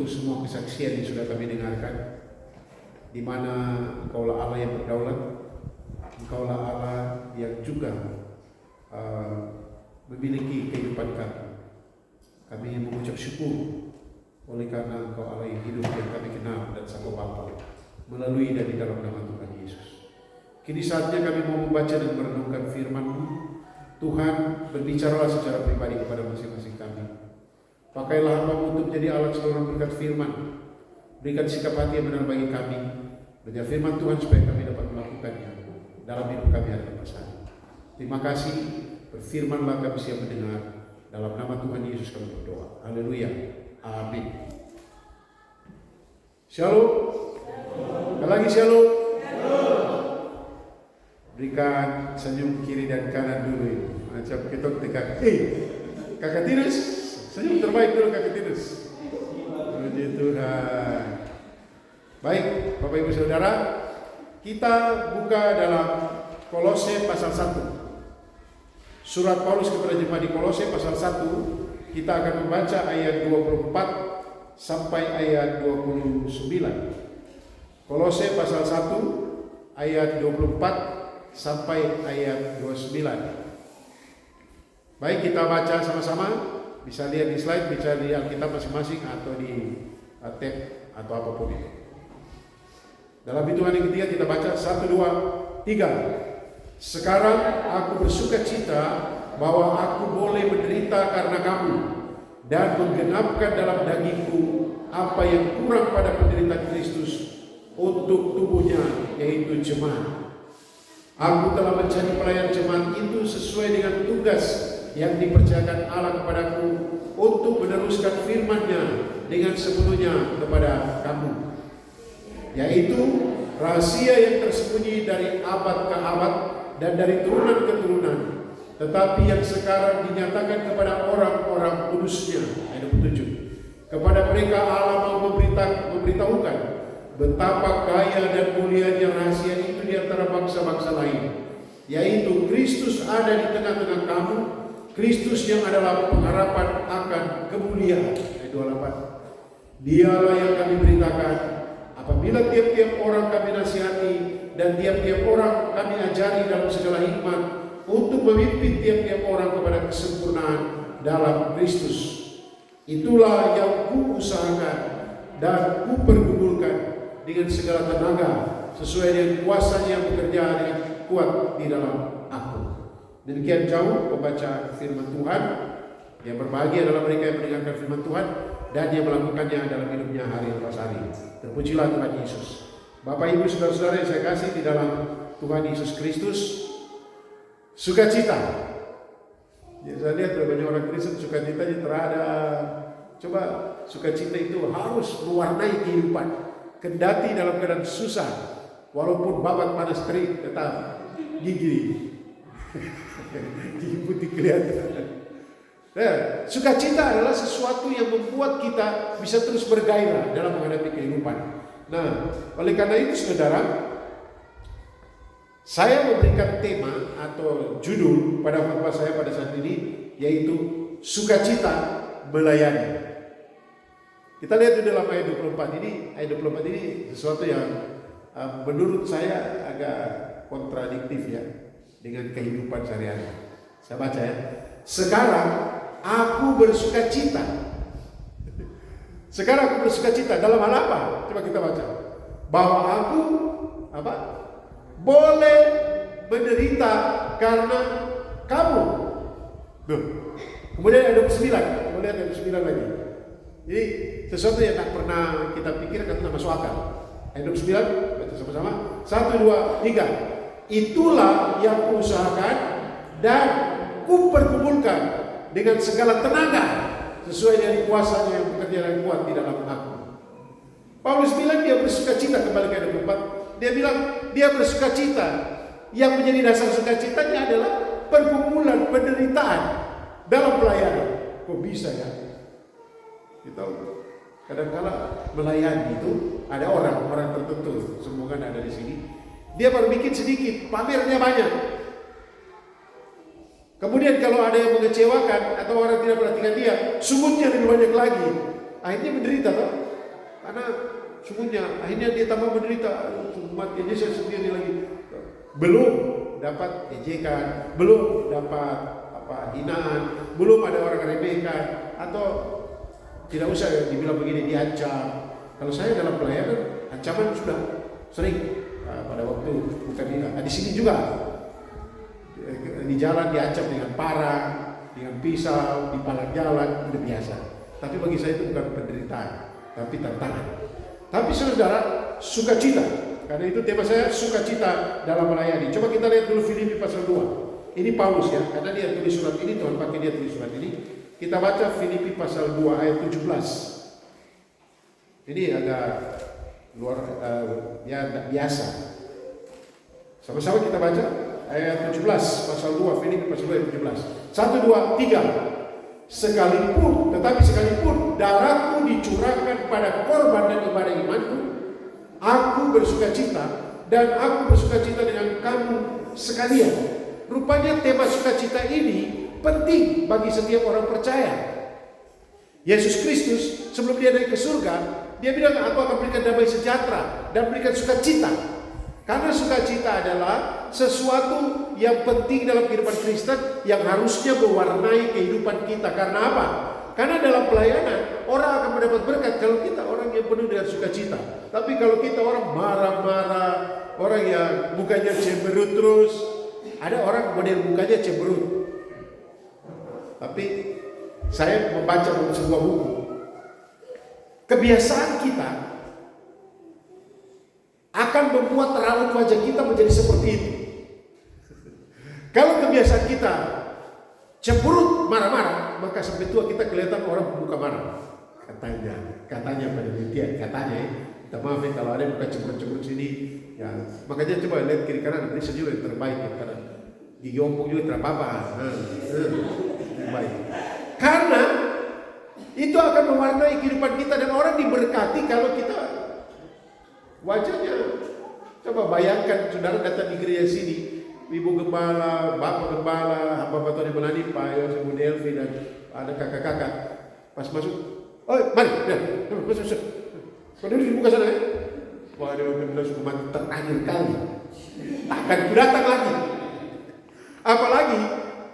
untuk semua kesaksian yang sudah kami dengarkan, di mana Engkaulah Allah yang berdaulat, Engkaulah Allah yang juga memiliki kehidupan kami. Kami mengucap syukur oleh karena Engkau Allah yang hidup yang kami kenal dan sanggup Bapa melalui dan di dalam nama Tuhan Yesus. Kini saatnya kami mau membaca dan merenungkan firman-Mu. Tuhan, berbicaralah secara pribadi kepada masing-masing kami. Pakailah hamba-Mu untuk menjadi alat saluran berkat firman. Berikan sikap hati yang benar bagi kami. Belajar firman Tuhan supaya kami dapat melakukannya dalam hidup kami hari lepas hari. Terima kasih, berfirmanlah kami siap mendengar. Dalam nama Tuhan Yesus kami berdoa. Haleluya. Amin. Shalom. Sekali lagi shalom. Berikan senyum kiri dan kanan dulu. Macam kita tekan. Kakak Tirus. Senyum terbaik dulu Kakak Tirus. Puji Tuhan. Baik, Bapak Ibu Saudara, kita buka dalam Kolose pasal 1. Surat Paulus kepada jemaat di Kolose pasal 1, kita akan membaca ayat 24 sampai ayat 29. Kolose pasal 1 ayat 24 sampai ayat 29. Baik, kita baca sama-sama. Bisa lihat di slide, bisa di Alkitab masing-masing atau di tab atau apapun itu. Dalam hitungan yang ketiga kita baca 1, 2, 3. Sekarang aku bersuka cita bahwa aku boleh menderita karena kamu dan menggenapkan dalam dagingku apa yang kurang pada penderitaan Kristus untuk tubuhnya, yaitu jemaat. Aku telah menjadi pelayan jemaat itu sesuai dengan tugas yang dipercayakan Allah kepadaku untuk meneruskan firman-Nya dengan sepenuhnya kepada kamu, yaitu rahasia yang tersembunyi dari abad ke abad dan dari turunan ke turunan, tetapi yang sekarang dinyatakan kepada orang-orang kudus-Nya. Ayat 27. Kepada mereka Allah mau memberitahukan betapa kaya dan mulianya rahasia itu di antara bangsa-bangsa lain, yaitu Kristus ada di tengah-tengah kamu, Kristus yang adalah pengharapan akan kemuliaan. Ayat 28. Dialah yang kami beritakan apabila tiap-tiap orang kami nasihati dan tiap-tiap orang kami ajari dalam segala hikmat untuk memimpin tiap-tiap orang kepada kesempurnaan dalam Kristus. Itulah yang kuusahakan dan kupergumulkan dengan segala tenaga sesuai dengan kuasa yang bekerja dengan kuat di dalam aku. Demikian jauh pembaca firman Tuhan. Yang berbahagia adalah mereka yang mendengarkan firman Tuhan dan yang melakukannya dalam hidupnya hari lepas hari. Terpujilah Tuhan Yesus. Bapak Ibu Saudara-saudara yang saya kasih di dalam Tuhan Yesus Kristus, sukacita. Ya, saya lihat banyak orang Kristen sukacitanya terada. Coba sukacita itu harus mewarnai kehidupan. Kendati dalam keadaan susah, walaupun babat panas terik, tetap gigi putih kelihatan. Nah, sukacita adalah sesuatu yang membuat kita bisa terus bergairah dalam menghadapi kehidupan. Nah, oleh karena itu saudara, saya memberikan tema atau judul pada khotbah saya pada saat ini, yaitu sukacita melayani. Kita lihat di dalam ayat 24 ini. Ayat 24 ini sesuatu yang menurut saya agak kontradiktif ya dengan kehidupan sehari-hari. Saya baca ya. Sekarang aku bersukacita. Sekarang aku bersukacita dalam hal apa? Coba kita baca. Bahwa aku apa? Boleh menderita karena kamu. Duh. Kemudian ayat 29. Kemudian ayat 29 lagi. Jadi sesuatu yang tak pernah kita pikirkan tak masuk akal. Ayat 29 baca sama-sama. 1, 2, 3. Itulah yang kuusahakan dan kupergumulkan dengan segala tenaga sesuai dengan kuasa yang bekerja dan kuat di dalam aku. Paulus bilang dia bersukacita, kembali ke ayat 24. Dia bilang dia bersukacita. Yang menjadi dasar sukacitanya adalah pergumulan penderitaan dalam pelayanan. Kok bisa ya? Kita kadang-kala melayani itu ada orang tertentu, semoga ada di sini. Dia baru bikin sedikit, pamernya banyak. Kemudian kalau ada yang mengecewakan atau orang tidak perhatikan dia, sungutnya lebih banyak lagi. Akhirnya menderita toh. Karena sungguhnya akhirnya dia tambah menderita. Matinya saya sendiri lagi. Belum dapat ejekan, belum dapat hinaan, belum ada orang remehkan, atau tidak usah dibilang begini, diancam. Kalau saya dalam pelayanan, ancaman sudah sering. Pada waktu bukan di sini juga di jalan diancam dengan parang, dengan pisau, di palang jalan, udah biasa. Tapi bagi saya itu bukan penderitaan, tapi tantangan. Tapi saudara, sukacita. Karena itu tema saya, sukacita dalam melayani. Coba kita lihat dulu Filipi pasal 2. Ini Paulus ya, karena dia tulis surat ini, Tuhan pakai dia tulis surat ini. Kita baca Filipi pasal 2 ayat 17. Ini agak luar biasa. Sama-sama kita baca ayat 17 pasal 2 Filipi pasal 2 ayat 17. 1 2 3. Tetapi sekalipun darahku dicurahkan pada korban dan ibadah imanku, aku bersukacita dan aku bersukacita dengan kamu sekalian. Rupanya tema sukacita ini penting bagi setiap orang percaya. Yesus Kristus sebelum dia naik ke surga, dia bilang aku akan berikan damai sejahtera dan berikan sukacita. Karena sukacita adalah sesuatu yang penting dalam kehidupan Kristen yang harusnya mewarnai kehidupan kita. Karena apa? Karena dalam pelayanan orang akan mendapat berkat kalau kita orang yang penuh dengan sukacita. Tapi kalau kita orang marah-marah, orang yang mukanya cemberut terus, ada orang model mukanya cemberut. Tapi saya membaca sebuah buku. Kebiasaan kita akan membuat raut wajah kita menjadi seperti itu. Kalau kebiasaan kita cemberut, marah-marah, maka sampai tua kita kelihatan orang muka marah. Katanya penelitian, katanya kita maafin kalau ada yang muka cemberut-cemberut sini, ya makanya coba lihat kiri kanan, ini senyum yang terbaik ya, karena gigi ompong juga tidak apa-apa, terbaik. Karena itu akan mewarnai kehidupan kita dan orang diberkati kalau kita wajahnya. Coba bayangkan saudara datang di gereja sini, ibu gembala, bapak gembala, hamba Tuhan yang melani, Pak Yos, Ibu Delvi, dan ada kakak-kakak. Pas masuk, oh mari, masuk. Kau duduk di muka sana ya. Waduh, benar hukuman terakhir kali. Takkan ku datang lagi. Apalagi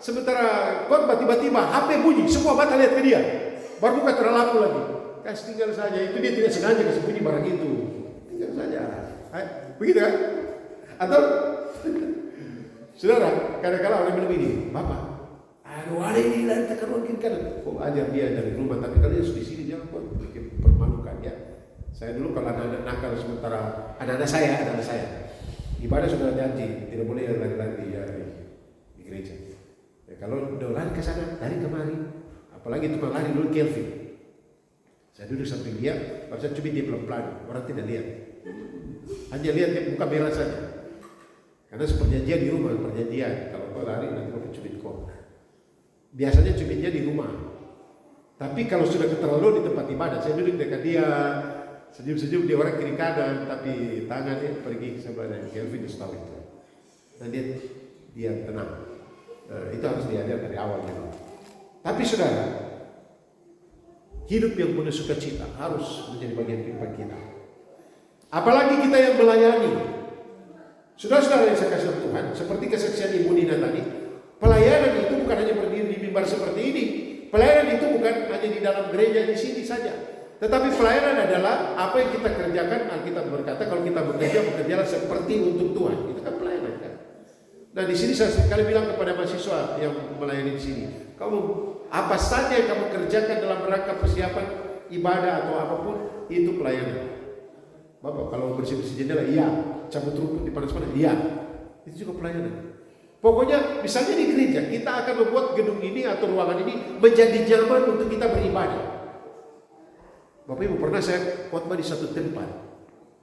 sementara khotbah tiba-tiba HP bunyi, semua mata lihat ke dia. Baru buka terlalu lagi. Kasih tinggal saja, itu dia tidak sengaja kasih bunyi barang itu. Tinggal saja. Begitu kan? Atau saudara, kadang-kadang orang bilang ini, Bapak, aduh ada ini lantai mungkin kan. Oh ajar dia dari rumah, tapi kalau dia di sini dia bikin permalukan ya. Saya dulu kalau anak-anak nakal sementara anak-anak saya ibadah sudah janji tidak boleh lari-lari ya di gereja. Ya, kalau udah lari ke sana, lari kemari, apalagi tukang lari dulu Kelvin. Saya duduk samping dia, baru saya cubit dia pelan-pelan, orang tidak lihat. Hanya lihat dia muka merah saja. Karena seperjanjian di rumah, perjanjian. Kalau kau lari nanti kau cubit kau. Biasanya cubitnya di rumah. Tapi kalau sudah keterlaluan di tempat ibadah, saya duduk dekat dia, senyum-senyum dia orang kiri kanan, tapi tangannya pergi ke sebelah dan Kelvin just tahu itu. Dan dia tenang. Itu harus diajar dari awal gitu. Tapi saudara, hidup yang penuh sukacita harus menjadi bagian kehidupan kita. Apalagi kita yang melayani. Saudara-saudara yang saya kasih Tuhan, seperti kesaksian Ibu Nina tadi, pelayanan itu bukan hanya berdiri di mimbar seperti ini. Pelayanan itu bukan hanya di dalam gereja di sini saja. Tetapi pelayanan adalah apa yang kita kerjakan. Alkitab berkata kalau kita bekerjalah seperti untuk Tuhan. Itu kan pelayanan kan. Nah di sini saya sekali bilang kepada mahasiswa yang melayani di sini, kamu apa saja yang kamu kerjakan dalam rangka persiapan ibadah atau apapun itu pelayanan. Bapak kalau bersih-bersih jendela, iya. Cabut rumput di panas-panas, iya. Itu juga pelayanan. Pokoknya misalnya di gereja kita akan membuat gedung ini atau ruangan ini menjadi nyaman untuk kita beribadah. Bapak Ibu pernah saya khotbah di satu tempat,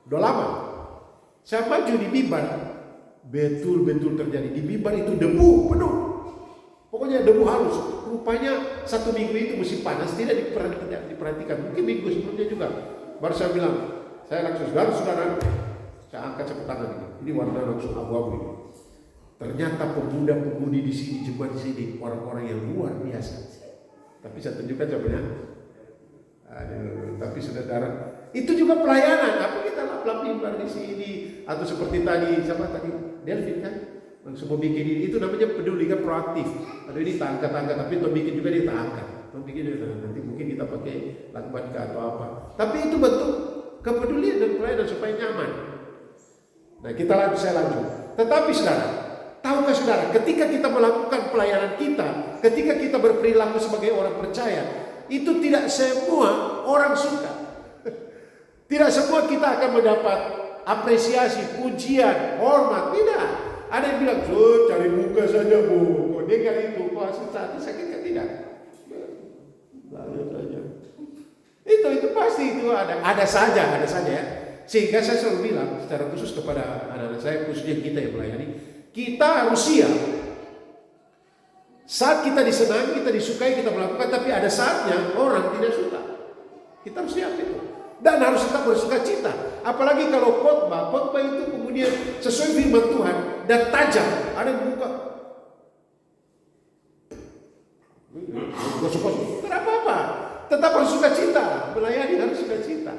udah lama. Saya maju di mimbar, betul-betul terjadi di mimbar itu debu penuh. Pokoknya debu halus. Rupanya satu minggu itu musim panas tidak diperhatikan. Mungkin minggu sebelumnya juga. Baru saya bilang, saya langsung saudara, saya angkat sapu tangan ini warna langsung abu-abu ini. Ternyata pemuda-pemudi di sini, jemaat di sini, orang-orang yang luar biasa. Tapi saya tunjukkan coba ya. Tapi saudara, Itu juga pelayanan. Apa kita lap-lap mimbar di sini atau seperti tadi siapa tadi Delvin kan langsung mau bikin ini, itu namanya peduli kan, proaktif. Aduh ini tak angkat-angkat, tapi tuh bikin juga dia tak angkat. Tuh bikin juga nanti mungkin kita pakai lakbatka atau apa. Tapi itu bentuk kepedulian dan pelayanan supaya nyaman. Nah saya lanjut. Tetapi saudara, tahukah saudara, ketika kita melakukan pelayanan kita, ketika kita berperilaku sebagai orang percaya, itu tidak semua orang suka. Tidak semua kita akan mendapat apresiasi, pujian, hormat. Tidak. Ada yang bilang, cari muka saja bu, kok dengar itu, kok hasil sakit kan tidak. Lalu saja. Itu pasti itu ada saja ya. Sehingga saya selalu bilang secara khusus kepada anak-anak saya, khususnya kita yang melayani, kita harus siap. Saat kita disenangi, kita disukai, kita melakukan, tapi ada saatnya orang tidak suka. Kita harus siap itu. Dan harus tetap bersuka cita. Apalagi kalau khotbah itu kemudian sesuai firman Tuhan dan tajam. Ada yang buka. Tidak apa-apa. Tetap bersuka cita. Melayani harus suka cita.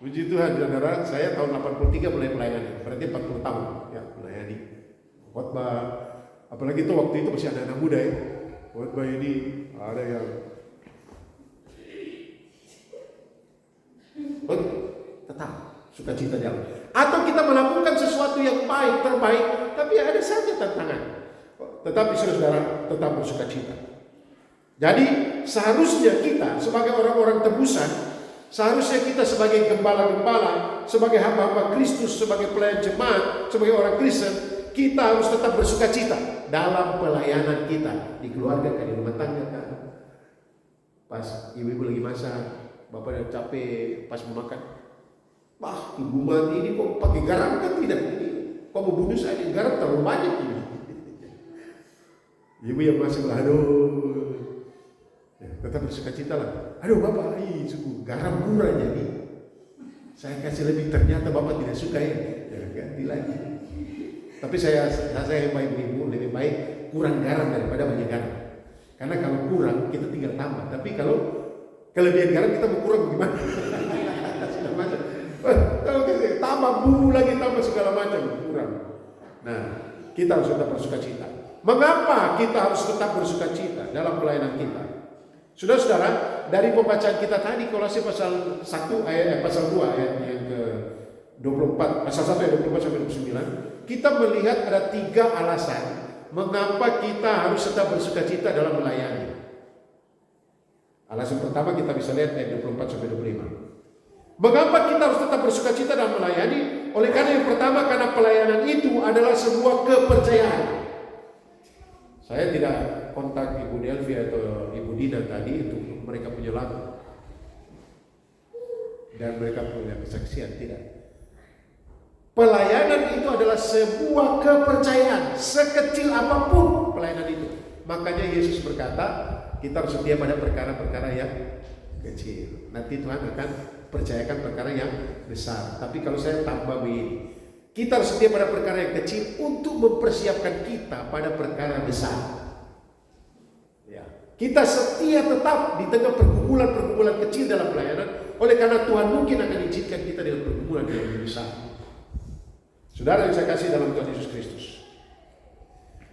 Puji Tuhan, saudara, saya tahun 83 mulai pelayanan. Berarti 40 tahun ya melayani. Khotbah. Apalagi itu waktu itu masih anak-anak muda ya. Khotbah ini ada yang tetap sukacita jalan. Atau kita melakukan sesuatu yang baik, terbaik, tapi ada saja tantangan. Tetapi saudara tetap bersukacita. Jadi seharusnya kita sebagai orang-orang tebusan, seharusnya kita sebagai gembala-gembala, sebagai hamba-hamba Kristus, sebagai pelayan jemaat, sebagai orang Kristen, kita harus tetap bersukacita dalam pelayanan kita di keluarga, di rumah tangga kan. Pas ibu-ibu lagi masak, bapak udah capek pas mau makan. Wah, ibu mati ini kok pakai garam kan tidak? Ini kok mau bunuh saya? Garam terlalu banyak ini. Ibu yang masih aduh, ya, tetap bersukacita lah. Aduh bapak, suku garam kurang jadi. Saya kasih lebih, ternyata bapak tidak suka ya ganti lagi. Tapi saya yang baik ibu lebih baik kurang garam daripada banyak garam. Karena kalau kurang kita tinggal tambah. Tapi kalau kelebihan garam kita mau kurang gimana? Tambah bumbu lagi, tambah segala macam, kurang. Nah, kita harus tetap bersukacita. Mengapa kita harus tetap bersukacita dalam pelayanan kita? Saudara-saudara, dari pembacaan kita tadi Kolose pasal 1 ayat pasal 2 ayat yang ke 24, pasal 1 ayat 24 sampai 29, kita melihat ada 3 alasan mengapa kita harus tetap bersukacita dalam melayani. Alasan pertama kita bisa lihat ayat 24 sampai 25. Mengapa kita harus tetap bersukacita dalam melayani? Oleh karena yang pertama, karena pelayanan itu adalah sebuah kepercayaan. Saya tidak kontak Ibu Delvi atau Ibu Dina tadi untuk mereka punya lagu dan mereka punya kesaksian, tidak. Pelayanan itu adalah sebuah kepercayaan, sekecil apapun pelayanan itu. Makanya Yesus berkata, kita harus setia pada perkara-perkara yang kecil. Nanti Tuhan akan percayakan perkara yang besar. Tapi kalau saya tambah begini, kita harus setia pada perkara yang kecil untuk mempersiapkan kita pada perkara besar. Ya. Kita setia tetap di tengah pergumulan-pergumulan kecil dalam pelayanan. Oleh karena Tuhan mungkin akan izinkan kita dengan pergumulan yang lebih besar. Saudara yang saya kasih dalam Tuhan Yesus Kristus,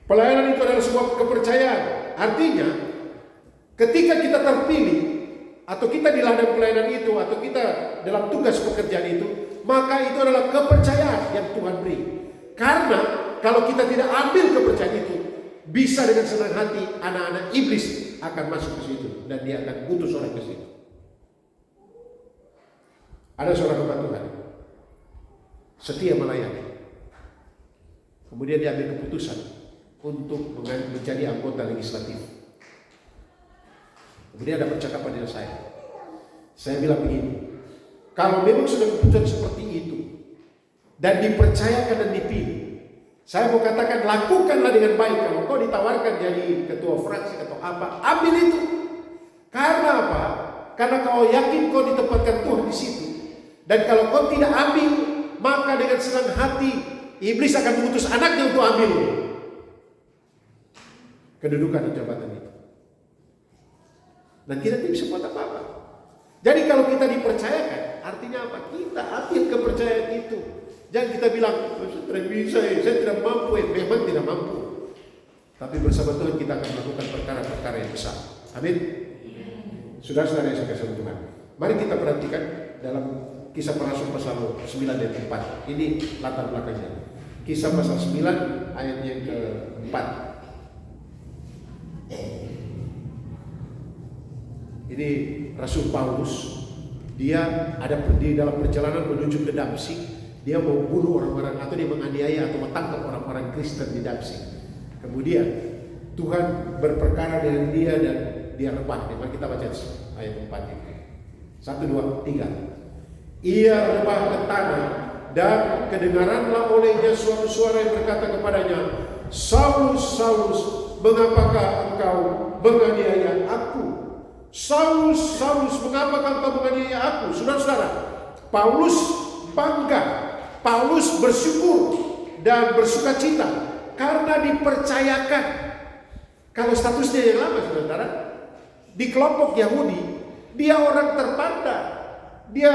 pelayanan itu adalah sebuah kepercayaan. Artinya, ketika kita terpilih atau kita di ladang pelayanan itu, atau kita dalam tugas pekerjaan itu, maka itu adalah kepercayaan yang Tuhan beri. Karena kalau kita tidak ambil kepercayaan itu, bisa dengan senang hati anak-anak iblis akan masuk ke situ dan dia akan utus orang ke situ. Ada seorang hamba Tuhan setia melayani, kemudian dia ambil keputusan untuk menjadi anggota legislatif. Kemudian ada percakapan dengan saya. Saya bilang begini, kalau memang sudah keputusan seperti itu dan dipercayakan dan dipilih, saya mau katakan lakukanlah dengan baik. Kalau kau ditawarkan jadi ketua fraksi atau apa, ambil itu. Karena apa? Karena kau yakin kau ditempatkan Tuhan di situ. Dan kalau kau tidak ambil, maka dengan senang hati iblis akan mengutus anaknya untuk ambil kedudukan di jabatan itu. Dan kita tidak bisa buat apa-apa. Jadi kalau kita dipercayakan, artinya apa? Jangan kita bilang, saya tidak bisa, saya tidak mampu. Memang tidak mampu. Tapi bersama Tuhan kita akan melakukan perkara-perkara yang besar. Amin. Saudara-saudara yang saya kasih Tuhan, mari kita perhatikan dalam Kisah Para Rasul pasal 9 ayat 4. Ini latar belakangnya. Kisah pasal 9 ayatnya ke-4. Ini Rasul Paulus, dia ada di dalam perjalanan menuju ke Damsyik. Dia mau bunuh orang-orang, atau dia menganiaya atau menangkap orang-orang Kristen di Damsyik. Kemudian Tuhan berperkara dengan dia dan dia rebah. Mari kita baca ayat 4 ini. 1, 2, 3. Ia rebah ke tanah dan kedengaranlah olehnya suatu suara yang berkata kepadanya, Saulus, Saulus, mengapakah engkau menganiaya aku? Saulus, Saulus, mengapakah engkau menganiaya aku? Saudara-saudara, Paulus bangga, Paulus bersyukur dan bersukacita karena dipercayakan. Kalau statusnya yang lama, saudara, di kelompok Yahudi, dia orang terpandang, dia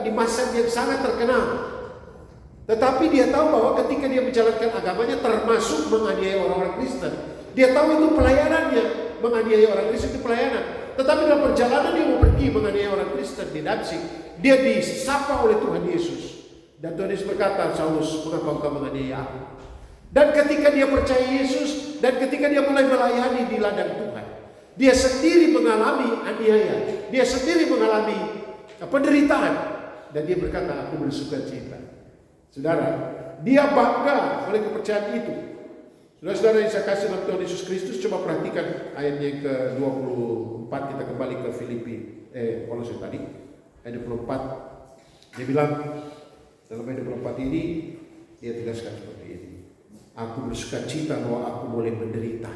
di masa yang sangat terkenal. Tetapi dia tahu bahwa ketika dia menjalankan agamanya, termasuk menganiaya orang-orang Kristen, dia tahu itu pelayanannya. Menganiaya orang Kristen itu pelayanan. Tetapi dalam perjalanan dia mau pergi menganiaya orang Kristen di Damsyik, dia disapa oleh Tuhan Yesus. Dan Tuhan Yesus berkata, Saulus, mengapa engkau menganiaya aku? Dan ketika dia percaya Yesus, dan ketika dia mulai melayani di ladang Tuhan, dia sendiri mengalami aniaya, dia sendiri mengalami penderitaan, dan dia berkata, aku bersukacita. Saudara, dia bangga oleh kepercayaan itu. Saudara-saudara yang saya kasih dalam Tuhan Yesus Kristus, coba perhatikan ayatnya ke-24, kita kembali ke Filipi, Kolose tadi, ayat 24. Dia bilang, dalam ayat 24 ini, dia tegaskan seperti ini. Aku bersukacita bahwa aku boleh menderita.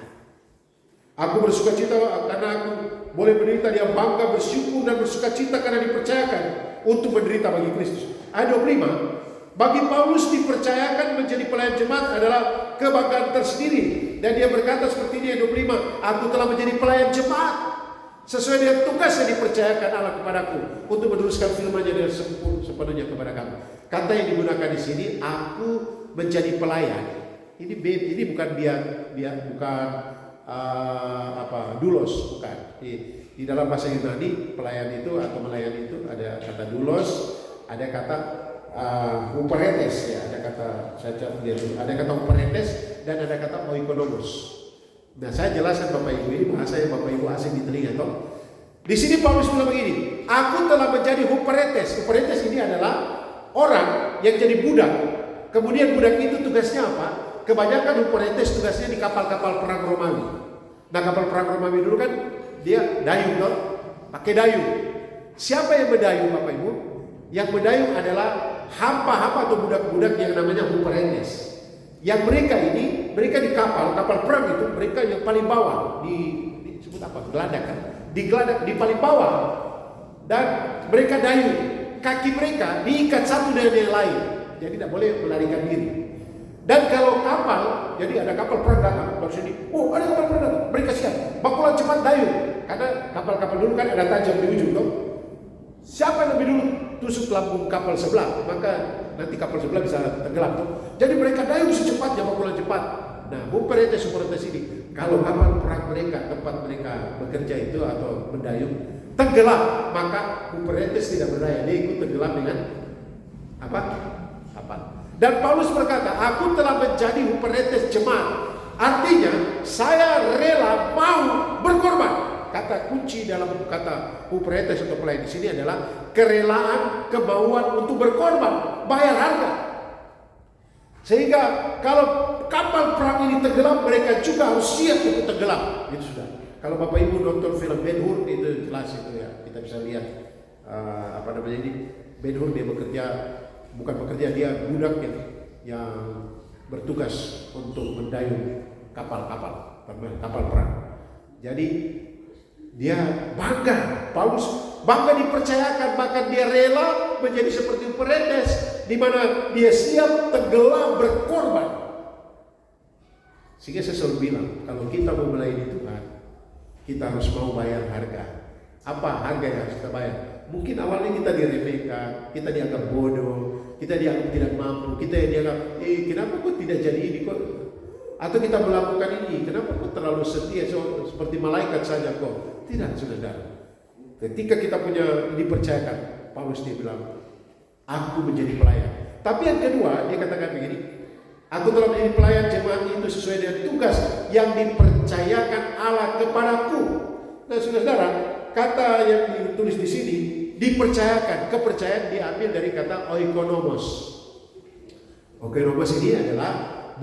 Aku bersukacita karena aku boleh menderita. Dia bangga, bersyukur dan bersukacita karena dipercayakan untuk menderita bagi Kristus. Ayat 25, bagi Paulus dipercayakan menjadi pelayan jemaat adalah kebanggaan tersendiri. Dan dia berkata seperti ini ayat 25, aku telah menjadi pelayan jemaat sesuai dengan tugas yang dipercayakan Allah kepadaku untuk meneruskan firman-Nya dengan sepenuhnya kepada kamu. Kata yang digunakan di sini, aku menjadi pelayan. Ini bukan bukan doulos, bukan. Di dalam bahasa Yunani pelayan itu atau melayani itu ada kata doulos, ada kata huperetes, ya, ada kata ada kata huperetes dan ada kata oikonomos. Nah, saya jelaskan Bapak Ibu, ini bahasa yang Bapak Ibu asing di telinga toh. Di sini Paulus bilang begini, aku telah menjadi huperetes. Huperetes ini adalah orang yang jadi budak. Kemudian budak itu tugasnya apa? Kebanyakan huperetes tugasnya di kapal-kapal perang Romawi. Nah, kapal perang Romawi dulu kan dia dayung toh, pakai dayung. Siapa yang berdayung Bapak Ibu? Yang berdayung adalah hamba-hamba atau budak-budak yang namanya huperetes. Yang mereka di kapal perang itu, mereka yang paling bawah, disebut apa? Geladak kan? Di geladak, di paling bawah. Dan mereka dayung. Kaki mereka diikat satu dengan yang lain. Jadi tidak boleh melarikan diri. Dan kalau kapal, jadi ada kapal perang datang dari sini. Oh, ada kapal perang datang. Mereka siap. Bakulan cepat dayung. Karena kapal-kapal dulu kan ada tajam di ujung toh. Siapa yang lebih dulu tusuk lambung kapal sebelah, maka nanti kapal sebelah bisa tenggelam tuh. Jadi mereka dayung secepatnya, bakulan cepat. Nah, huperetes ini, kalau kapal perang mereka, tempat mereka bekerja itu atau mendayung tenggelam, maka huperetes tidak berdaya, dia ikut tenggelam dengan apa? Kapal. Dan Paulus berkata, aku telah menjadi huperetes jemaat. Artinya, saya rela mau berkorban. Kata kunci dalam kata huperetes atau pelayan di sini adalah kerelaan, kemauan untuk berkorban, bayar harga. Sehingga kalau kapal perang ini tenggelam, mereka juga harus siap untuk tenggelam. Itu sudah. Kalau Bapak Ibu nonton film Ben-Hur itu jelas itu ya, kita bisa lihat Ben-Hur dia dia budak yang bertugas untuk mendayung kapal perang. Jadi dia bangga, Paulus bangga dipercayakan, maka dia rela menjadi seperti huperetes, di mana dia siap tenggelam berkorban. Sehingga saya selalu bilang, kalau kita mau melayani Tuhan, kita harus mau bayar harga. Apa harga yang harus kita bayar? Mungkin awalnya kita diremehkan, kita dianggap bodoh, kita dianggap tidak mampu, kita dianggap, kenapa kok tidak jadi ini kok? Atau kita melakukan ini, kenapa kok terlalu setia seperti malaikat saja kok? Tidak, saudara. Ketika kita punya dipercayakan, Paulus dia bilang, aku menjadi pelayan. Tapi yang kedua, dia katakan begini, aku telah menjadi pelayan jemaat itu sesuai dengan tugas yang dipercayakan Allah kepadaku. Nah, saudara, kata yang ditulis di sini dipercayakan, kepercayaan diambil dari kata oikonomos. Oikonomos ini adalah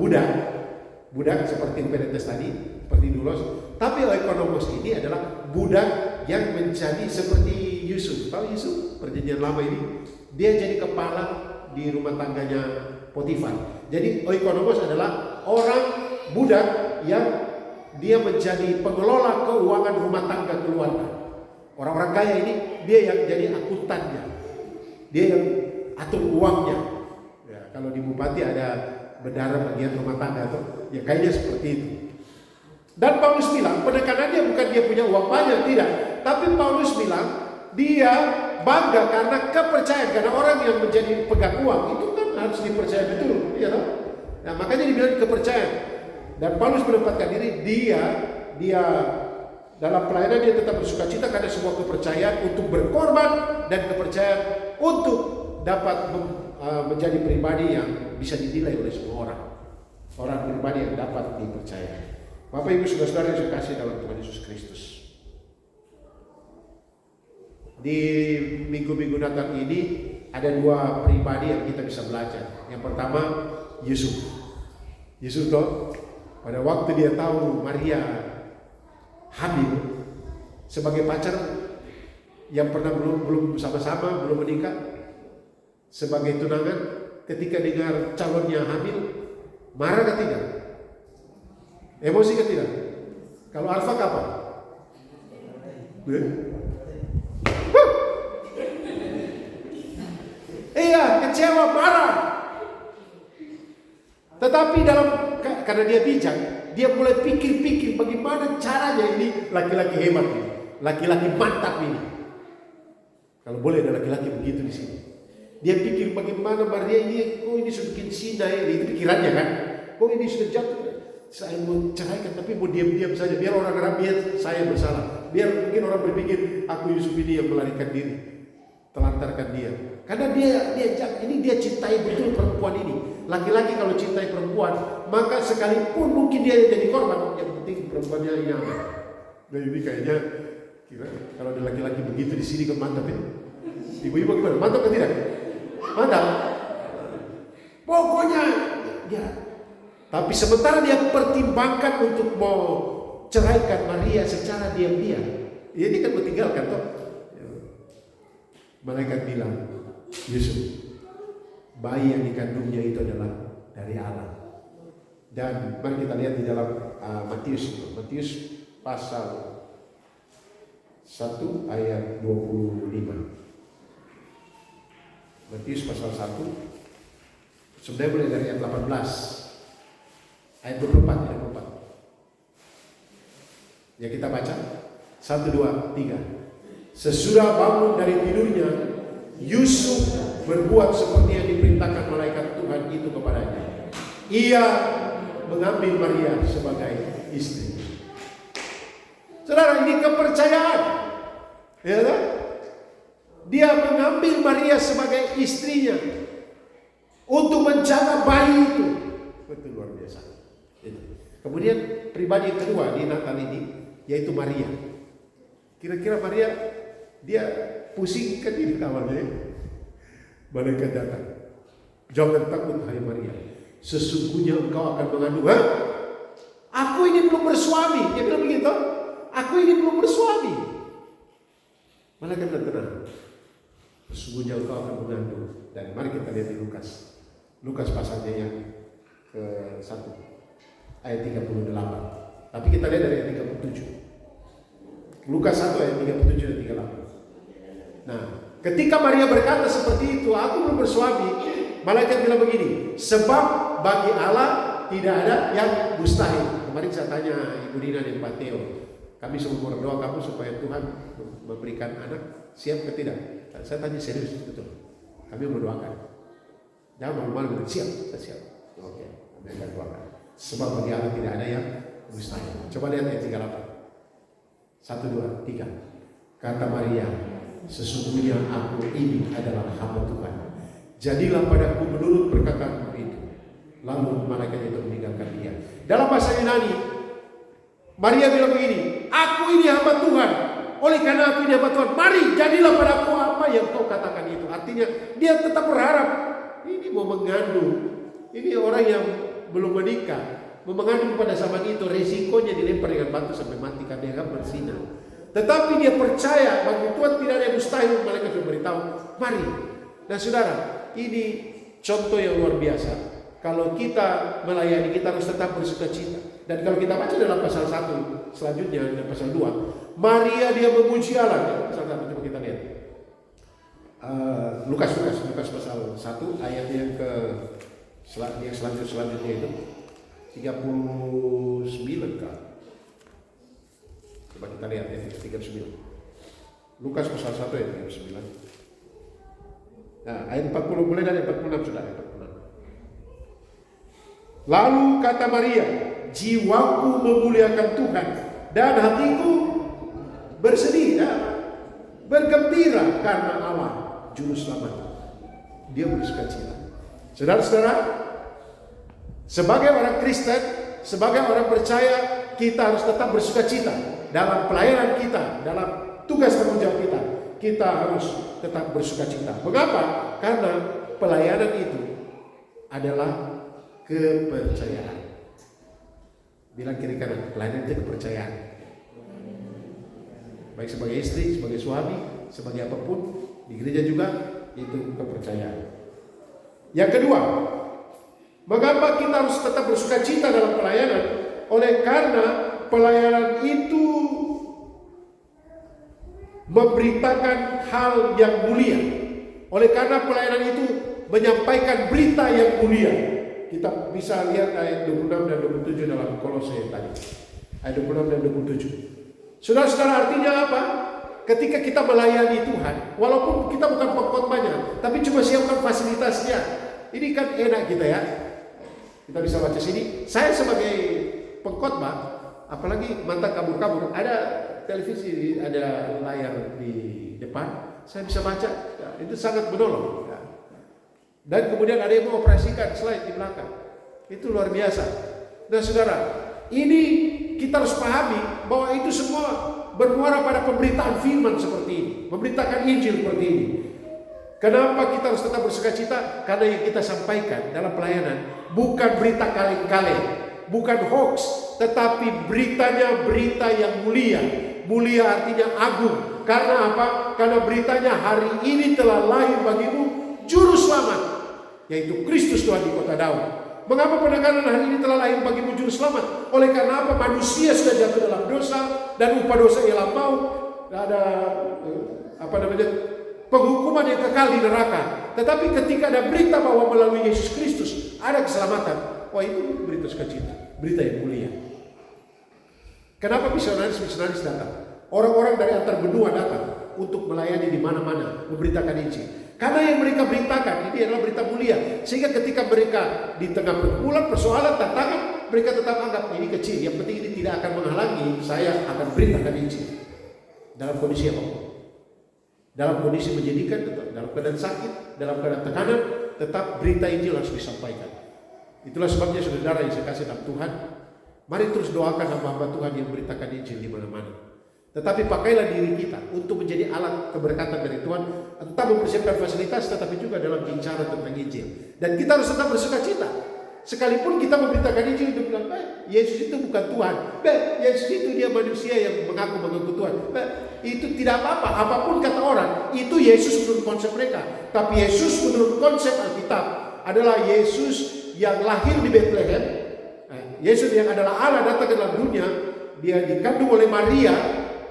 budak seperti Peretes tadi, seperti Dulos. Tapi oikonomos ini adalah budak yang menjadi seperti Yusuf. Tahu Yusuf? Perjanjian lama ini dia jadi kepala di rumah tangganya Potifar. Jadi oikonomos adalah orang budak yang dia menjadi pengelola keuangan rumah tangga keluarga. Orang-orang kaya ini dia yang jadi akuntannya, dia yang atur uangnya. Ya, kalau di bupati ada bendara bagian rumah tangga tuh, ya kayaknya seperti itu. Dan Paulus bilang penekanannya bukan dia punya uang banyak, tidak. Tapi Paulus bilang dia bangga karena kepercayaan, karena orang yang menjadi pegang uang itu kan harus dipercaya betul, ya toh? Nah, makanya dibilang kepercayaan. Dan Paulus menempatkan diri dia dalam pelayanan dia tetap bersukacita karena sebuah kepercayaan untuk berkorban dan kepercayaan untuk dapat menjadi pribadi yang bisa dinilai oleh semua orang. Orang pribadi yang dapat dipercaya. Bapak Ibu saudara-saudara yang saya kasih dalam Tuhan Yesus Kristus. Di minggu-minggu Natal ini ada dua pribadi yang kita bisa belajar. Yang pertama Yusuf. Yusuf toh pada waktu dia tahu Maria hamil sebagai pacar yang pernah belum sama-sama, belum menikah, sebagai tunangan, ketika dengar calonnya hamil, marah ke tidak? Emosi ke tidak? Kalau Alfa kapan? Iya, kecewa, marah. Tetapi karena dia bijak, dia mulai pikir-pikir bagaimana caranya ini laki-laki hebat ini, laki-laki mantap ini. Kalau boleh ada laki-laki begitu di sini. Dia pikir bagaimana Maria ini, ini sudah bikin zina ini, itu pikirannya kan. Ini sudah jatuh. Saya mau ceraikan tapi mau diam-diam saja biar orang Arab biar saya bersalah. Biar mungkin orang berpikir aku Yusuf ini yang melarikan diri, telantarkan dia. Karena dia cintai betul perempuan ini. Laki-laki kalau cintai perempuan, maka sekalipun mungkin dia jadi korban, yang penting perempuannya ini aman. Nah ini kayaknya kalau ada laki-laki begitu di sini kan mantap ya. Ibu-ibu gimana? Mantap atau tidak? Mantap. Pokoknya ya. Tapi sementara dia pertimbangkan untuk mau ceraikan Maria secara diam-diam, ya dia kan meninggalkan toh. Malaikat bilang, Yusuf, bayi yang dikandungnya itu adalah dari Allah. Dan mari kita lihat di dalam Matius pasal 1 ayat 25. Matius pasal 1 sebenarnya mulai dari ayat 18. Ayat 24. Ya kita baca 1, 2, 3. Sesudah bangun dari tidurnya, Yusuf berbuat seperti yang diperintahkan malaikat Tuhan itu kepadanya. Ia mengambil Maria sebagai istri. Saudara, ini kepercayaan. Ya kan? Dia mengambil Maria sebagai istrinya untuk menjaga bayi itu. Betul luar biasa. Kemudian pribadi yang kedua di Natal ini yaitu Maria. Kira-kira Maria dia pusing kan ini awalnya. Malaikat datang. Jangan takut hai Maria. Sesungguhnya engkau akan mengandung. Aku ini belum bersuami. Dia bilang begitu. Aku ini belum bersuami. Malaikat tenang. Sesungguhnya engkau akan mengandung. Dan mari kita lihat di Lukas. Lukas pasalnya yang ke-1 ayat 38. Tapi kita lihat dari ayat 37. Lukas 1 ayat 37 dan 38. Nah, ketika Maria berkata seperti itu, aku belum bersuami, malaikat bilang begini, sebab bagi Allah tidak ada yang mustahil. Kemarin saya tanya Ibu Dina dan Pak Theo, kami semua berdoa kamu supaya Tuhan memberikan anak. Siap ke tidak? Saya tanya serius, betul. Kami berdoakan. Jangan malu-malu, siap, saya siap. Oke, kami akan doakan. Sebab bagi Allah tidak ada yang mustahil. Coba lihat ayat 38. 1, 2, 3. Kata Maria, sesungguhnya aku ini adalah hamba Tuhan. Jadilah padaku menurut perkataanmu itu. Lalu malaikat itu meninggalkan dia. Dalam bahasa Yunani, Maria bilang begini, aku ini hamba Tuhan. Oleh karena aku ini hamba Tuhan, mari jadilah padaku apa yang kau katakan itu. Artinya dia tetap berharap. Ini mau mengandung. Ini orang yang belum menikah. Mau mengandung pada zaman itu resikonya dilempar dengan batu sampai mati karena dia akan bersinar. Tetapi dia percaya bagi Tuhan tidak ada yang mustahil. Malaikat memberitahu, mari. Nah saudara, ini contoh yang luar biasa. Kalau kita melayani, kita harus tetap bersukacita. Dan kalau kita baca dalam pasal 1 selanjutnya dan pasal 2, Maria dia memuji Allah. Pasal 1 coba kita lihat. Lukas pasal 1 ayat yang selanjutnya itu 39 kan. Coba kita lihat ayat 39. Lukas pasal 1 ayat 39. Nah, ayat 40 mulai dari 46 sudah ayat 46. Lalu kata Maria, jiwaku memuliakan Tuhan dan hatiku bersedih, bergembira karena Allah juru selamat. Dia bersukacita. Saudara-saudara, sebagai orang Kristen, sebagai orang percaya, kita harus tetap bersukacita dalam pelayanan kita, dalam tugas tanggung jawab kita. Kita harus tetap bersukacita. Mengapa? Karena pelayanan itu adalah kepercayaan. Bilang kiri kanan, pelayanan itu kepercayaan. Baik sebagai istri, sebagai suami, sebagai apapun, di gereja juga itu kepercayaan. Yang kedua, mengapa kita harus tetap bersukacita dalam pelayanan? Oleh karena pelayanan itu memberitakan hal yang mulia. Oleh karena pelayanan itu menyampaikan berita yang mulia. Kita bisa lihat ayat 26 dan 27 dalam Kolose tadi. Ayat 26 dan 27. Saudara-saudara, artinya apa? Ketika kita melayani Tuhan, walaupun kita bukan pengkhotbahnya, tapi cuma siapkan fasilitasnya. Ini kan enak kita ya. Kita bisa baca sini. Saya sebagai pengkhotbah, apalagi mantan kabur-kabur, ada televisi, ada layar di depan, saya bisa baca. Ya, itu sangat menolong. Ya. Dan kemudian ada yang mengoperasikan slide di belakang. Itu luar biasa. Nah saudara, ini kita harus pahami bahwa itu semua bermuara pada pemberitaan firman seperti ini, memberitakan Injil seperti ini. Kenapa kita harus tetap bersukacita? Karena yang kita sampaikan dalam pelayanan bukan berita kaleng-kaleng, bukan hoax, tetapi beritanya berita yang mulia. Mulia artinya agung. Karena apa? Karena beritanya hari ini telah lahir bagimu juru selamat, yaitu Kristus Tuhan di kota Daud. Mengapa penekanan hari ini telah lahir bagimu juru selamat? Oleh karena apa? Manusia sudah jatuh dalam dosa dan upah dosa ialah maut. Ada penghukuman yang kekal di neraka. Tetapi ketika ada berita bahwa melalui Yesus Kristus ada keselamatan, wah itu berita sukacita, berita yang mulia. Kenapa misionaris datang? Orang-orang dari antar benua datang untuk melayani di mana-mana, memberitakan Injil. Karena yang mereka beritakan ini adalah berita mulia. Sehingga ketika mereka di tengah pergumulan, persoalan, tantangan, mereka tetap anggap ini kecil. Yang penting ini tidak akan menghalangi saya akan beritakan Injil. Dalam kondisi apapun. Dalam kondisi menjadikan, tetap dalam keadaan sakit, dalam keadaan tekanan, tetap berita Injil harus disampaikan. Itulah sebabnya saudara yang saya kasih dalam Tuhan, mari terus doakan hamba-hamba Tuhan yang beritakan Injil di mana-mana. Tetapi pakailah diri kita untuk menjadi alat keberkatan dari Tuhan, tetap mempersiapkan fasilitas, tetapi juga dalam bicara tentang Injil. Dan kita harus tetap bersukacita. Sekalipun kita memberitakan Injil, dia bilang, Yesus itu bukan Tuhan. Yesus itu dia manusia yang mengaku Tuhan. Itu tidak apa-apa. Apapun kata orang, itu Yesus menurut konsep mereka. Tapi Yesus menurut konsep Alkitab adalah Yesus yang lahir di Bethlehem. Yesus yang adalah Allah datang ke dalam dunia. Dia dikandung oleh Maria,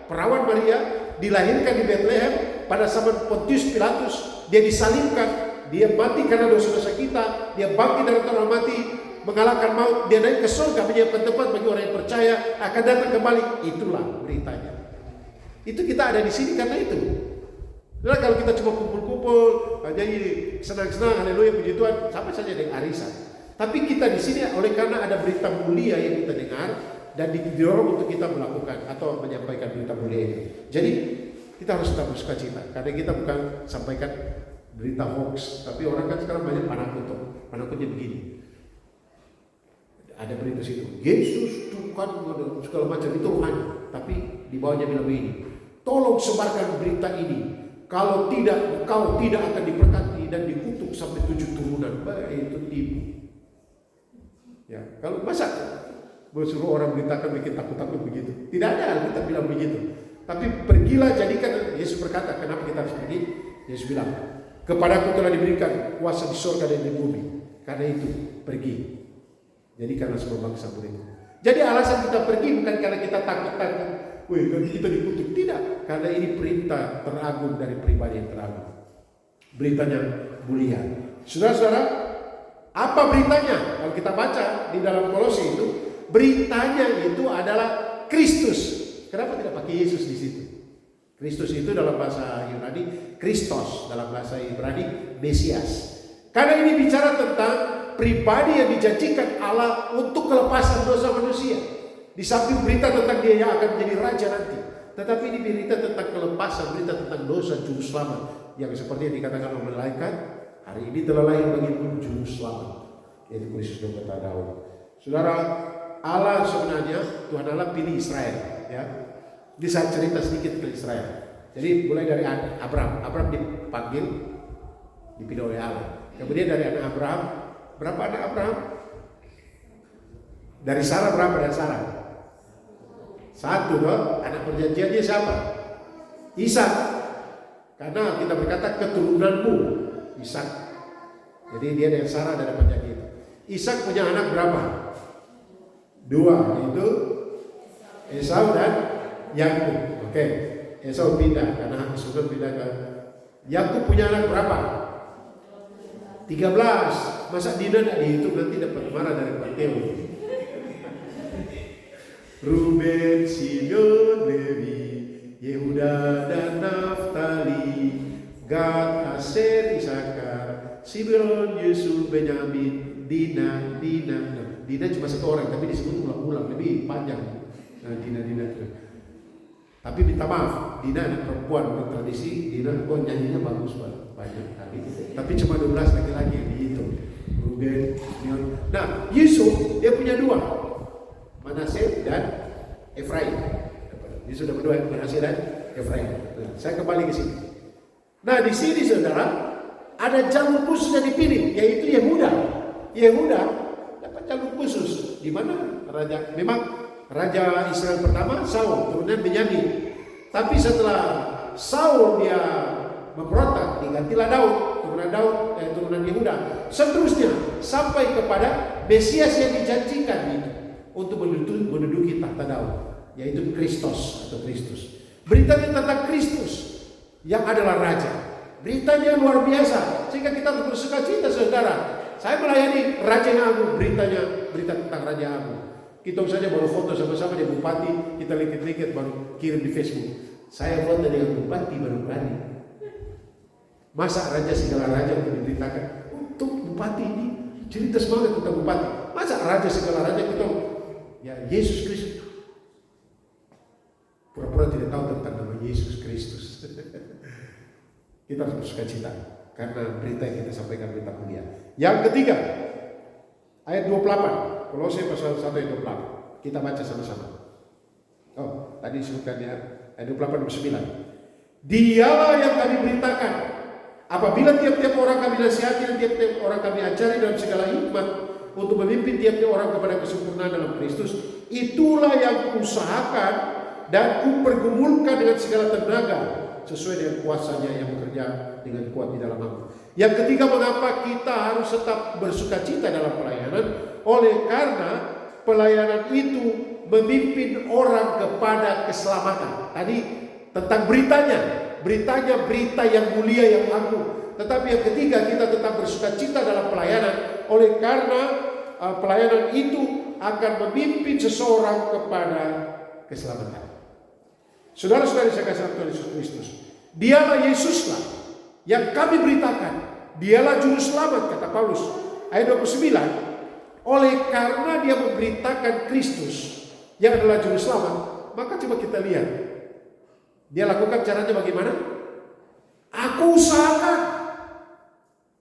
perawan Maria, dilahirkan di Bethlehem pada zaman Pontius Pilatus. Dia disalibkan. Dia mati karena dosa-dosa kita. Dia bangkit dari antara mati, mengalahkan maut. Dia naik ke surga, menyiapkan tempat bagi orang yang percaya, akan datang kembali. Itulah beritanya. Itu kita ada di sini karena itu. Nah, kalau kita cuma kumpul-kumpul, jadi senang-senang, haleluya, puji Tuhan, sampai saja dengan arisan. Tapi kita di sini oleh karena ada berita mulia yang kita dengar dan didorong untuk kita melakukan atau menyampaikan berita mulia itu. Jadi kita harus tetap bersukacita karena kita bukan sampaikan berita hoax, tapi orang kan sekarang banyak panakutnya begini. Ada berita situ, Yesus Tuhan segala macam itu rohani, tapi di bawahnya bilang begini, tolong sebarkan berita ini, kalau tidak engkau tidak akan diberkati dan dikutuk sampai 7 turunan. Itu tipu. Ya, kalau masa bersuruh orang beritakan bikin takut-takut begitu? Tidak ada, kita bilang begitu. Tapi pergilah, jadikan. Yesus berkata, kenapa kita harus pergi? Yesus bilang, kepadaku telah diberikan kuasa di surga dan di bumi. Karena itu pergi. Jadi karena semua bangsa murid. Jadi alasan kita pergi bukan karena kita takut-takut, wih nanti kita dikutuk. Tidak, karena ini perintah teragung dari pribadi yang teragung. Beritanya mulia. Saudara-saudara, apa beritanya? Kalau kita baca di dalam Kolose itu, beritanya itu adalah Kristus. Kenapa tidak pakai Yesus di situ? Kristus itu dalam bahasa Yunani, Kristos, dalam bahasa Ibrani, Mesias. Karena ini bicara tentang pribadi yang dijanjikan Allah untuk kelepasan dosa manusia. Di samping berita tentang dia yang akan menjadi raja nanti, tetapi ini berita tentang kelepasan, berita tentang dosa juru selamat yang seperti yang dikatakan oleh malaikat, hari ini telah lahir bagimu juru selamat, yaitu Kristus dan kota Daud. Saudara, Allah sebenarnya Tuhan Allah pilih Israel, ya. Di saat cerita sedikit ke Israel. Jadi mulai dari Abraham dipanggil, dipilih oleh Allah. Kemudian dari anak Abraham, berapa anak Abraham? Dari Sarah berapa dan Sarah? 1 loh. Anak perjanjiannya siapa? Ishak. Karena kita berkata keturunanmu Ishak. Jadi dia dan Sarah ada perjanjian. Ishak punya anak berapa? 2, yaitu Esau dan Yakub. Oke. Esau pindah karena Sugeng pindah ke. Yakub punya anak berapa? 13. Masa Dina tidak dihitung, nanti dapat marah dari Pak Teo. Ruben, Simeon, Lewi, Yehuda dan Naftali, Gad, Aser, Isakar, Simeon, Yusuf, Benyamin, Dina. Dina cuma 1 orang, tapi disebut ulang-ulang, lebih panjang. Nah, Dina. Tapi minta maaf, Dina anak perempuan bertradisi, Dina nyanyinya bagus banyak kali. Tapi cuma 12 laki-laki yang dihitung. Ruben, Simeon. Nah, Yusuf dia punya 2, Manasye dan Efraim. Yusuf dapat 2, Manasye dan Efraim. Nah, saya kembali ke sini. Nah, di sini saudara ada jalur khusus yang dipilih, yaitu Yehuda. Yehuda dapat jalur khusus. Di mana raja? Memang raja Israel pertama Saul, turunan Benyamin. Tapi setelah Saul dia memberontak, digantilah Daud, turunan Yehuda. Seterusnya sampai kepada Mesias yang dijanjikan itu untuk menduduki tahta Daud, yaitu Kristus atau Kristus. Beritanya tentang Kristus yang adalah raja. Beritanya luar biasa sehingga kita harus bersukacita, saudara. Saya melayani Raja yang Agung, berita tentang Raja yang Agung. Kita saja baru foto sama-sama dengan bupati, kita likit-likit baru kirim di Facebook. Saya foto dengan bupati baru berani. Masa raja segala raja untuk diberitakan? Untuk bupati ini cerita semangat tentang bupati. Masa raja segala raja kita? Ya Yesus Kristus. Pura-pura tidak tahu tentang nama Yesus Kristus. Kita harus bersukacita karena berita yang kita sampaikan berita mulia. Yang ketiga, ayat 28. Kolose pasal 1 ayat 28. Kita baca sama-sama. Oh, tadi disebutkan ya, ayat 28-29. Dialah yang kami beritakan, apabila tiap-tiap orang kami nasihati dan tiap-tiap orang kami ajari dalam segala hikmat untuk memimpin tiap-tiap orang kepada kesempurnaan dalam Kristus, itulah yang kuusahakan dan kupergumulkan dengan segala tenaga sesuai dengan kuasanya yang bekerja dengan kuat di dalam aku. Yang ketiga, mengapa kita harus tetap bersukacita dalam pelayanan? Oleh karena pelayanan itu memimpin orang kepada keselamatan. Tadi tentang beritanya berita yang mulia, yang agung. Tetapi yang ketiga, kita tetap bersukacita dalam pelayanan oleh karena pelayanan itu akan memimpin seseorang kepada keselamatan. Saudara-saudari saya kasih Tuhan Yesus Kristus, Dialah Yesuslah yang kami beritakan. Dialah juru selamat, kata Paulus. Ayat 29. Oleh karena dia memberitakan Kristus yang adalah juru selamat, maka coba kita lihat. Dia lakukan caranya bagaimana? Aku usahakan.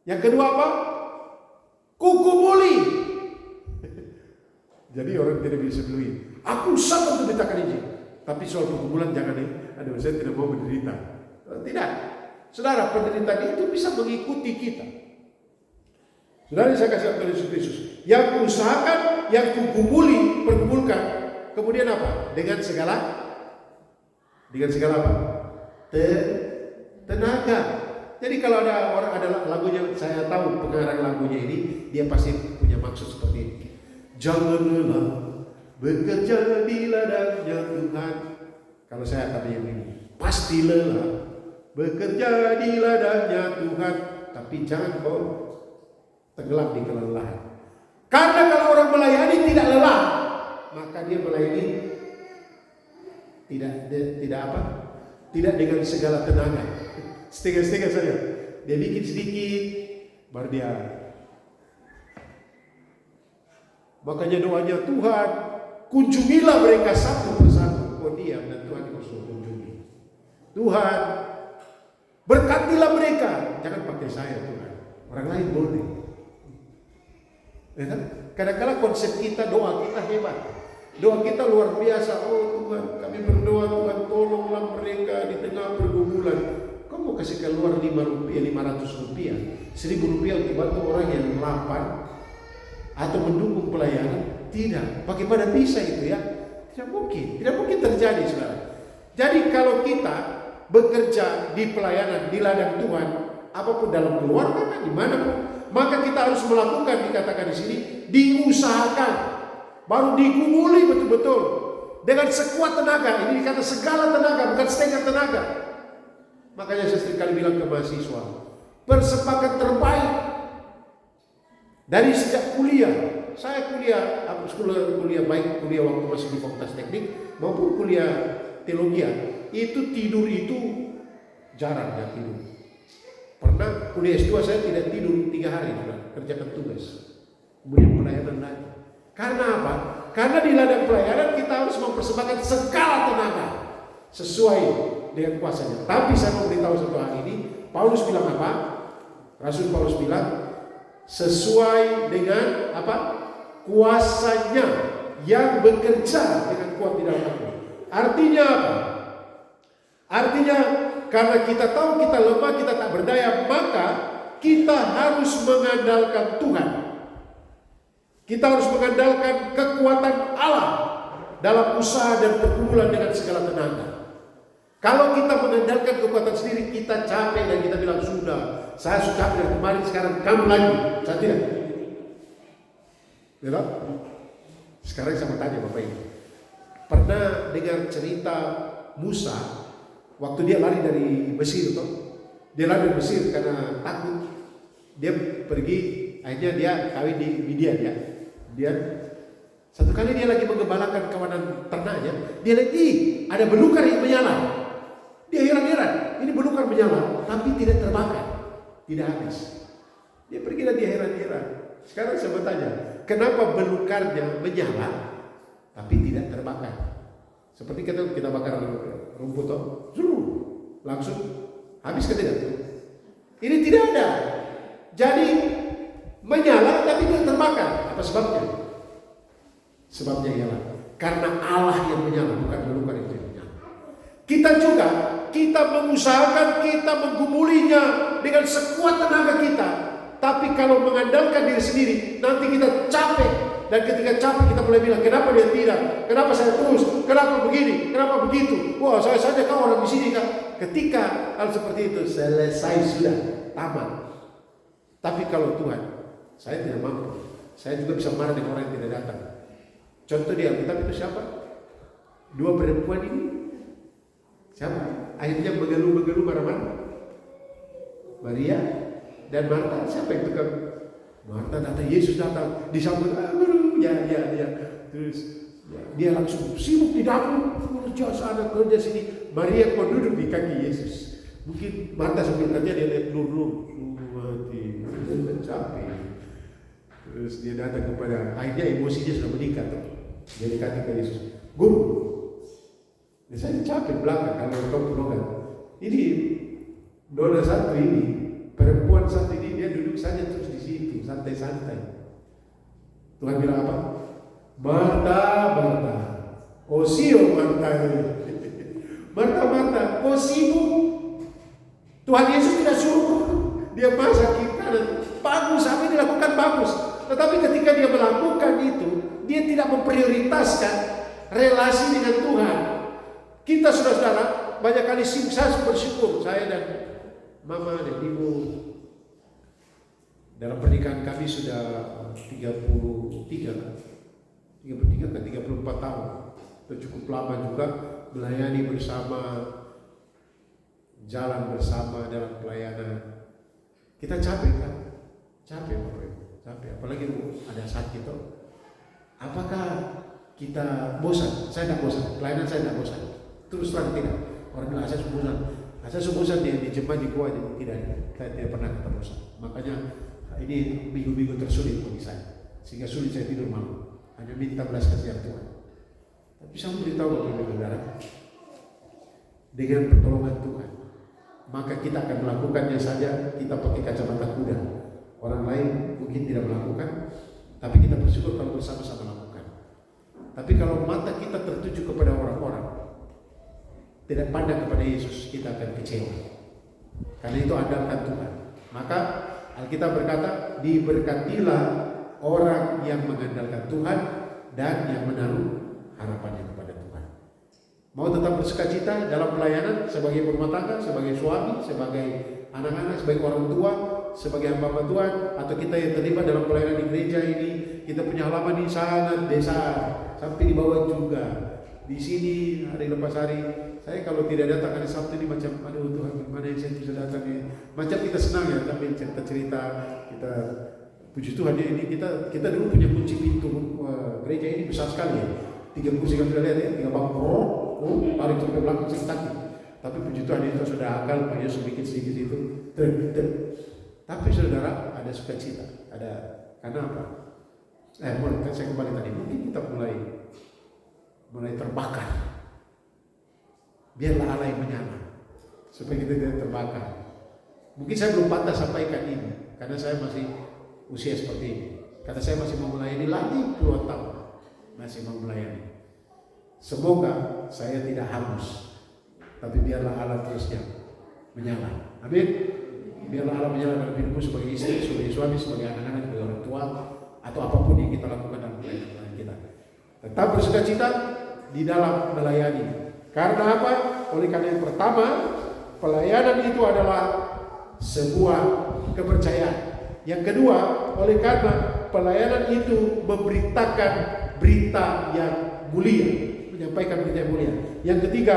Yang kedua apa? Kukumuli. Jadi orang tidak bisa beli. Aku usahakan untuk beritakan Injil. Tapi soal pergumulan jangan nih. Aduh, saya tidak mau menderita. Tidak. Saudara, penderitaan itu bisa mengikuti kita. Saudara, saya kasih tahu Yesus Kristus. Yang usahakan, yang kukumuli, pergumulkan. Kemudian apa? Dengan segala apa? Tenaga. Jadi kalau ada orang ada lagunya, saya tahu pengarang lagunya ini, dia pasti punya maksud seperti ini. Jangan lelah bekerja di ladangnya Tuhan. Kalau saya kata yang ini, pasti lelah bekerja di ladangnya Tuhan, tapi jangan kau tenggelam di kelelahan. Karena kalau orang melayani tidak lelah, maka dia melayani tidak apa? Tidak dengan segala tenaga. Setengah-setengah saja. Dia bikin sedikit, baru dia. Makanya doanya, Tuhan, kunjungilah mereka satu persatu. Oh diam, dan Tuhan harus kunjungi. Tuhan, berkatilah mereka. Jangan pakai saya Tuhan. Orang lain boleh. Ya kan? Kadang-kadang konsep kita, doa kita hebat. Doa kita luar biasa. Oh Tuhan, kami berdoa, Tuhan tolonglah mereka di tengah pergumulan. Kau mau kasih keluar 5 rupiah, 500 rupiah, 1000 rupiah untuk bantu orang yang lapar atau mendukung pelayanan? Tidak. Bagaimana bisa itu ya? Tidak mungkin terjadi, saudara. Jadi kalau kita bekerja di pelayanan, di ladang Tuhan, apapun dalam keluarga, dimanapun, maka kita harus melakukan, dikatakan di sini, diusahakan, baru dikumuli betul-betul dengan sekuat tenaga. Ini dikata segala tenaga, bukan setengah tenaga. Makanya saya sering kali bilang ke mahasiswa, persepakat terbaik dari sejak kuliah. Saya kuliah baik kuliah waktu masih di Fakultas Teknik maupun kuliah teologi, itu tidur itu jarang ya tidur. Pernah kuliah S2 saya tidak tidur 3 hari, kerjakan tugas. Kemudian pelayanan lagi. Karena apa? Karena di ladang pelayanan kita harus mempersembahkan segala tenaga sesuai dengan kuasanya. Tapi saya mau beritahu satu hal ini, Paulus bilang apa? Rasul Paulus bilang sesuai dengan apa? Kuasanya yang bekerja dengan kuat di dalam aku. Artinya apa? Artinya karena kita tahu kita lemah, kita tak berdaya, maka kita harus mengandalkan Tuhan. Kita harus mengandalkan kekuatan Allah dalam usaha dan pergumulan dengan segala tenaga. Kalau kita mengandalkan kekuatan sendiri, kita capek dan kita bilang sudah, saya sudah dari kemarin, sekarang kamu lagi. Saya tidak. Betul? Sekarang saya tanya Bapak Ibu, pernah dengar cerita Musa waktu dia lari dari Mesir toh? Dia lari dari Mesir karena takut. Dia pergi, akhirnya dia kawin di Midian ya. Dia satu kali dia lagi menggembalakan kawanan ternaknya, dia lihat ada belukar yang menyala. Dia heran-heran, ini belukar menyala tapi tidak terbakar, tidak habis. Dia pergi dan dia heran-heran. Sekarang saya bertanya, kenapa belukarnya menyala tapi tidak terbakar? Seperti kita bakar rumput toh, langsung habis kan tidak? Ini tidak ada. Jadi menyala tapi tidak terbakar. Apa sebabnya? Sebabnya ialah karena Allah yang menyala, bukan belukar itu yang menyala. Kita juga, kita mengusahakan, kita menggumulinya dengan sekuat tenaga kita. Tapi kalau mengandalkan diri sendiri, nanti kita capek. Dan ketika capek kita mulai bilang, kenapa dia tidak? Kenapa saya terus? Kenapa begini? Kenapa begitu? Wah, saya saja kau orang di sini kan. Ketika hal seperti itu selesai sudah, tamat. Tapi kalau Tuhan, saya tidak mampu. Saya juga bisa marah dengan orang yang tidak datang. Contoh di Alkitab itu siapa? 2 perempuan ini. Siapa? Akhirnya mengeluh marah-marah. Maria dan Marta. Siapa yang tukang? Marta datang, Yesus datang, disambut, ya. Terus dia langsung sibuk di dapur, kerja sana, kerja sini. Maria kok duduk di kaki Yesus. Mungkin Marta sambil kerja dia lihat lur mati, capek. Terus dia datang kepada, akhirnya emosinya sudah meningkat. Dia dekati ke Yesus. Guru, saya capek belakang kalau kau pulang. Ini dona satu ini, perempuan satu ini dia duduk saja terus di situ santai-santai. Tuhan bilang apa? Marta, Marta, oh sio Marta, Marta, oh sibuk. Tuhan Yesus tidak suruh dia masak kiri kanan. Bagus, apa yang dilakukan bagus. Tetapi ketika dia melakukan itu, dia tidak memprioritaskan relasi dengan Tuhan. Kita saudara-saudara banyak kali saya bersyukur, saya dan mama dan ibu dalam pernikahan kami sudah 34 tahun. Itu cukup lama juga melayani bersama, jalan bersama dalam pelayanan. Kita capek kan? Capek Bapak Ibu, capek. Apalagi ada sakit toh. Apakah kita bosan? Saya tidak bosan, pelayanan saya tidak bosan. Terus terang tidak. Orang bilang saya bosan. Saya bosan di jemaat di gua, tidak. Saya tidak pernah kata bosan. Makanya ini minggu-minggu tersulit bagi saya, sehingga sulit saya tidur malam. Hanya minta belas kasihan Tuhan. Tapi saya beritahu Bapak Ibu Saudara, dengan pertolongan Tuhan, maka kita akan melakukannya saja. Kita pakai kacamata kuda. Orang lain mungkin tidak melakukan, tapi kita bersyukur kalau bersama-sama melakukan. Tapi kalau mata kita tertuju kepada orang-orang, tidak pandang kepada Yesus, kita akan kecewa. Karena itu andalkan Tuhan. Maka Alkitab berkata, diberkatilah orang yang mengandalkan Tuhan dan yang menaruh harapannya kepada Tuhan. Mau tetap bersukacita dalam pelayanan sebagai rumah tangga, sebagai suami, sebagai anak-anak, sebagai orang tua, sebagai hamba Tuhan, atau kita yang terlibat dalam pelayanan di gereja ini, kita punya halaman di sangat besar, sampai di bawah juga. Di sini hari lepas hari, saya kalau tidak datang hari Sabtu ini macam, aduh Tuhan, gimana yang saya bisa datang ya? Macam kita senang ya, sambil cerita-cerita, kita puji Tuhan ya, ini kita dulu punya kunci pintu gereja ini besar sekali ya. 3 kursi kan sudah lihat ya, 3 bangku, tarik sampai belakang sakit. Tapi puji Tuhan itu sudah akal, hanya sedikit-sedikit itu. Tapi saudara, ada sukacita, ada karena apa? Kan saya kembali tadi, mungkin kita mulai terbakar. Biarlah Allah yang menyala, supaya kita tidak terbakar. Mungkin saya belum pantas sampaikan ini, karena saya masih usia seperti ini. Karena saya masih mau melayani lagi puluhan tahun, masih mau melayani. Semoga saya tidak hangus, tapi biarlah Allah terusnya menyala. Amin. Biarlah Allah menyala dalam hidupmu sebagai istri, sebagai suami, sebagai anak-anak, sebagai orang tua, atau apapun yang kita lakukan dalam pelayanan kita. Tetap bersukacita di dalam melayani. Karena apa? Oleh karena yang pertama, pelayanan itu adalah sebuah kepercayaan. Yang kedua, oleh karena pelayanan itu memberitakan berita yang mulia, menyampaikan berita yang mulia. Yang ketiga,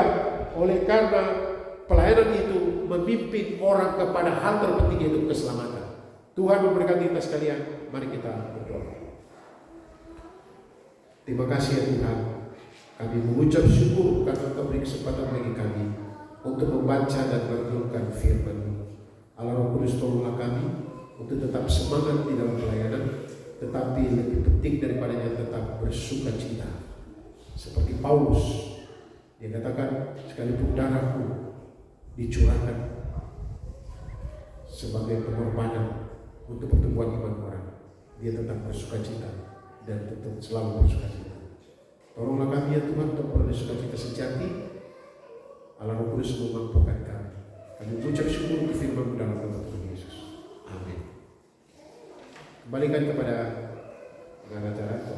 oleh karena pelayanan itu memimpin orang kepada hal terpenting, yaitu keselamatan. Tuhan memberkati kita sekalian. Mari kita berdoa. Terima kasih ya Tuhan. Kami mengucap syukur karena Engkau beri kesempatan bagi kami untuk membaca dan merenungkan firman-Mu. Allah Roh Kudus, tolonglah kami untuk tetap semangat di dalam pelayanan, tetapi lebih penting daripadanya tetap bersukacita. Seperti Paulus, dia katakan, sekalipun darahku dicurahkan sebagai pengorbanan untuk pertumbuhan iman orang, dia tetap bersukacita dan tetap selalu bersukacita. Tolonglah kami ya Tuhan untuk bersukacita sejati. Allah Roh Kudus memampukan kami. Kami mengucap syukur untuk firman-Mu dalam nama Tuhan Yesus. Amin. Kembalikan kepada pengacara,